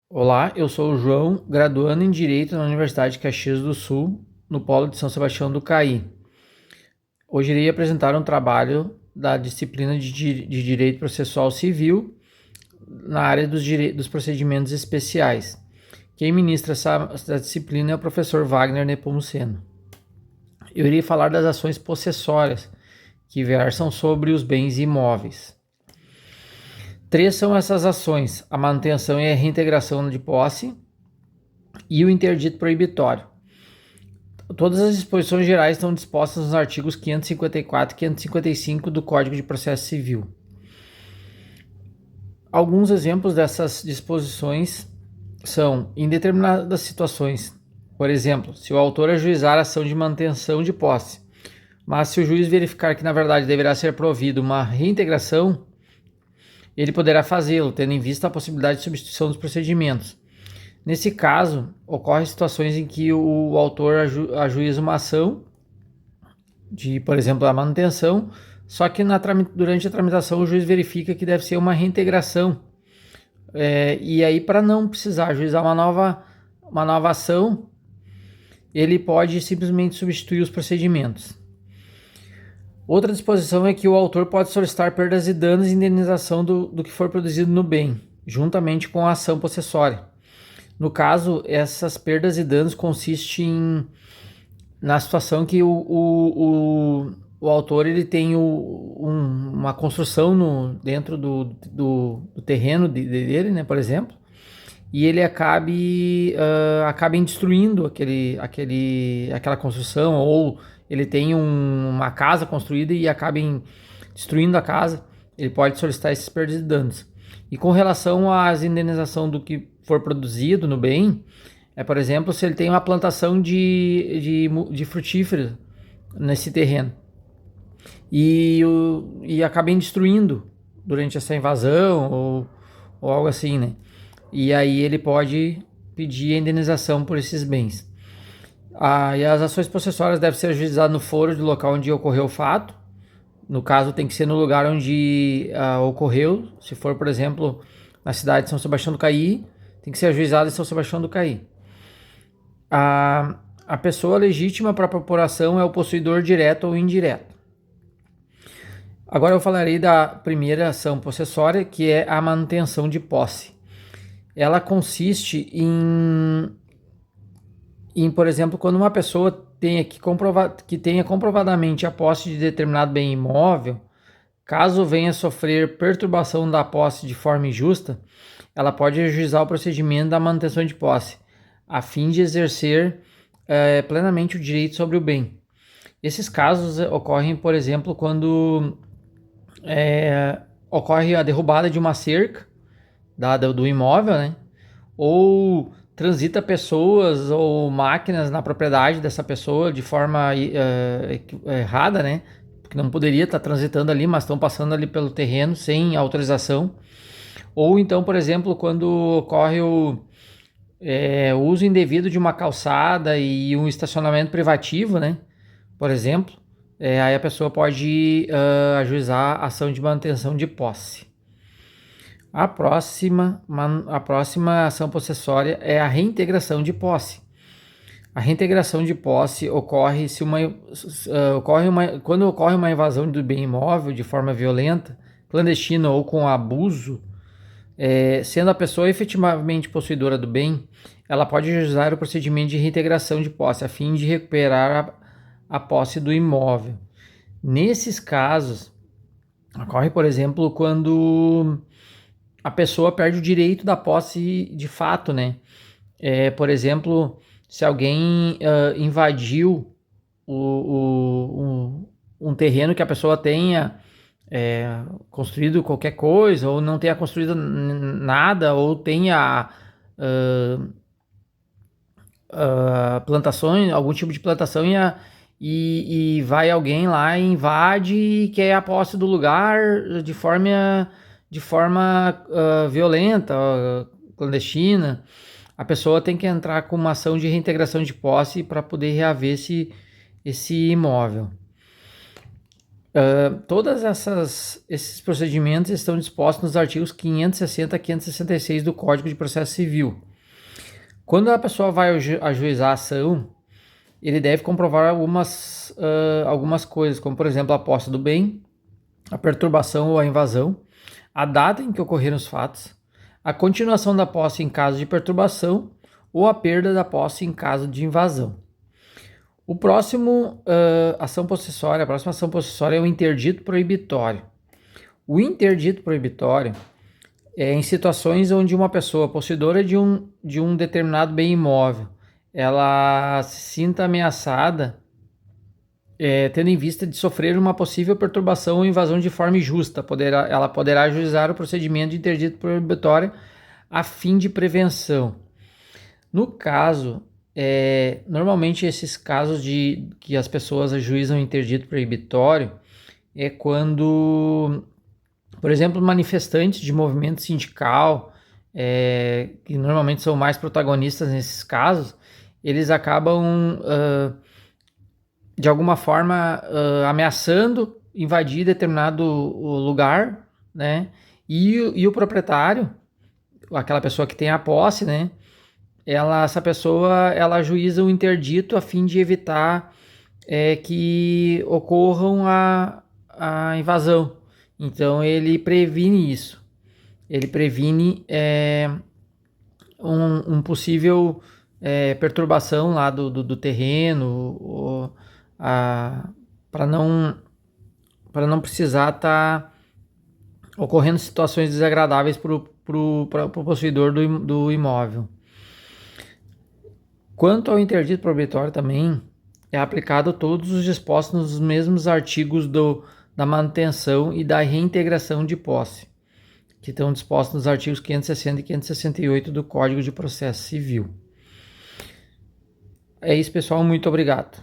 Olá, eu sou o João, graduando em Direito na Universidade de Caxias do Sul, no Polo de São Sebastião do Caí. Hoje irei apresentar um trabalho da disciplina de Direito Processual Civil na área dos procedimentos especiais. Quem ministra essa disciplina é o professor Wagner Nepomuceno. Eu irei falar das ações possessórias, que versam sobre os bens imóveis. Três são essas ações: a manutenção e a reintegração de posse e o interdito proibitório. Todas as disposições gerais estão dispostas nos artigos 554 e 555 do Código de Processo Civil. Alguns exemplos dessas disposições são, em determinadas situações, por exemplo, se o autor ajuizar a ação de manutenção de posse, mas se o juiz verificar que na verdade deverá ser provido uma reintegração, ele poderá fazê-lo, tendo em vista a possibilidade de substituição dos procedimentos. Nesse caso, ocorrem situações em que o autor ajuiza uma ação de, por exemplo, a manutenção, só que durante a tramitação o juiz verifica que deve ser uma reintegração. E aí, para não precisar ajuizar uma nova ação, ele pode simplesmente substituir os procedimentos. Outra disposição é que o autor pode solicitar perdas e danos e indenização do que for produzido no bem, juntamente com a ação possessória. No caso, essas perdas e danos consistem na situação que o autor ele tem uma construção dentro do terreno dele, né, por exemplo, e ele acabe destruindo aquela construção, ou ele tem uma casa construída e acabem destruindo a casa. Ele pode solicitar esses perdas e danos. E com relação às indenização do que for produzido no bem, por exemplo, se ele tem uma plantação de frutíferos nesse terreno e acabem destruindo durante essa invasão ou algo assim, né? E aí ele pode pedir a indenização por esses bens. E as ações possessórias devem ser ajuizadas no foro do local onde ocorreu o fato. No caso, tem que ser no lugar onde ocorreu. Se for, por exemplo, na cidade de São Sebastião do Caí, tem que ser ajuizado em São Sebastião do Caí. A pessoa legítima para a procuração é o possuidor direto ou indireto. Agora eu falarei da primeira ação possessória, que é a manutenção de posse. Ela consiste por exemplo, quando uma pessoa que tenha comprovadamente a posse de determinado bem imóvel, caso venha sofrer perturbação da posse de forma injusta, ela pode ajuizar o procedimento da manutenção de posse, a fim de exercer plenamente o direito sobre o bem. Esses casos ocorrem, por exemplo, quando ocorre a derrubada de uma cerca do imóvel, né? Ou transita pessoas ou máquinas na propriedade dessa pessoa de forma errada, né? Porque não poderia estar transitando ali, mas estão passando ali pelo terreno sem autorização. Ou então, por exemplo, quando ocorre o uso indevido de uma calçada e um estacionamento privativo, né? Por exemplo, aí a pessoa pode ajuizar a ação de manutenção de posse. A próxima ação possessória é a reintegração de posse. A reintegração de posse ocorre quando ocorre uma invasão do bem imóvel de forma violenta, clandestina ou com abuso, sendo a pessoa efetivamente possuidora do bem, ela pode ajuizar o procedimento de reintegração de posse, a fim de recuperar a posse do imóvel. Nesses casos, ocorre, por exemplo, quando a pessoa perde o direito da posse de fato, né? Por exemplo, se alguém invadiu um terreno que a pessoa tenha construído qualquer coisa, ou não tenha construído nada, ou tenha plantações, algum tipo de plantação, e vai alguém lá e invade e quer a posse do lugar de forma violenta, clandestina. A pessoa tem que entrar com uma ação de reintegração de posse para poder reaver esse imóvel. Todos esses procedimentos estão dispostos nos artigos 560 a 566 do Código de Processo Civil. Quando a pessoa vai ajuizar a ação, ele deve comprovar algumas coisas, como por exemplo a posse do bem, a perturbação ou a invasão, a data em que ocorreram os fatos, a continuação da posse em caso de perturbação ou a perda da posse em caso de invasão. A próxima ação possessória é o interdito proibitório. O interdito proibitório é em situações onde uma pessoa possuidora de um determinado bem imóvel, ela se sinta ameaçada, tendo em vista de sofrer uma possível perturbação ou invasão de forma injusta. Ela poderá ajuizar o procedimento de interdito proibitório a fim de prevenção. No caso, normalmente esses casos de que as pessoas ajuizam interdito proibitório é quando, por exemplo, manifestantes de movimento sindical, que normalmente são mais protagonistas nesses casos, eles acabam, de alguma forma, ameaçando invadir determinado lugar, né? E o proprietário, aquela pessoa que tem a posse, né? Essa pessoa ajuiza um interdito a fim de evitar que ocorram a invasão. Então ele previne isso. Ele previne um possível perturbação lá do terreno, para não precisar estar ocorrendo situações desagradáveis para o possuidor do imóvel. Quanto ao interdito proibitório também, é aplicado todos os dispostos nos mesmos artigos da manutenção e da reintegração de posse, que estão dispostos nos artigos 560 e 568 do Código de Processo Civil. É isso, pessoal. Muito obrigado.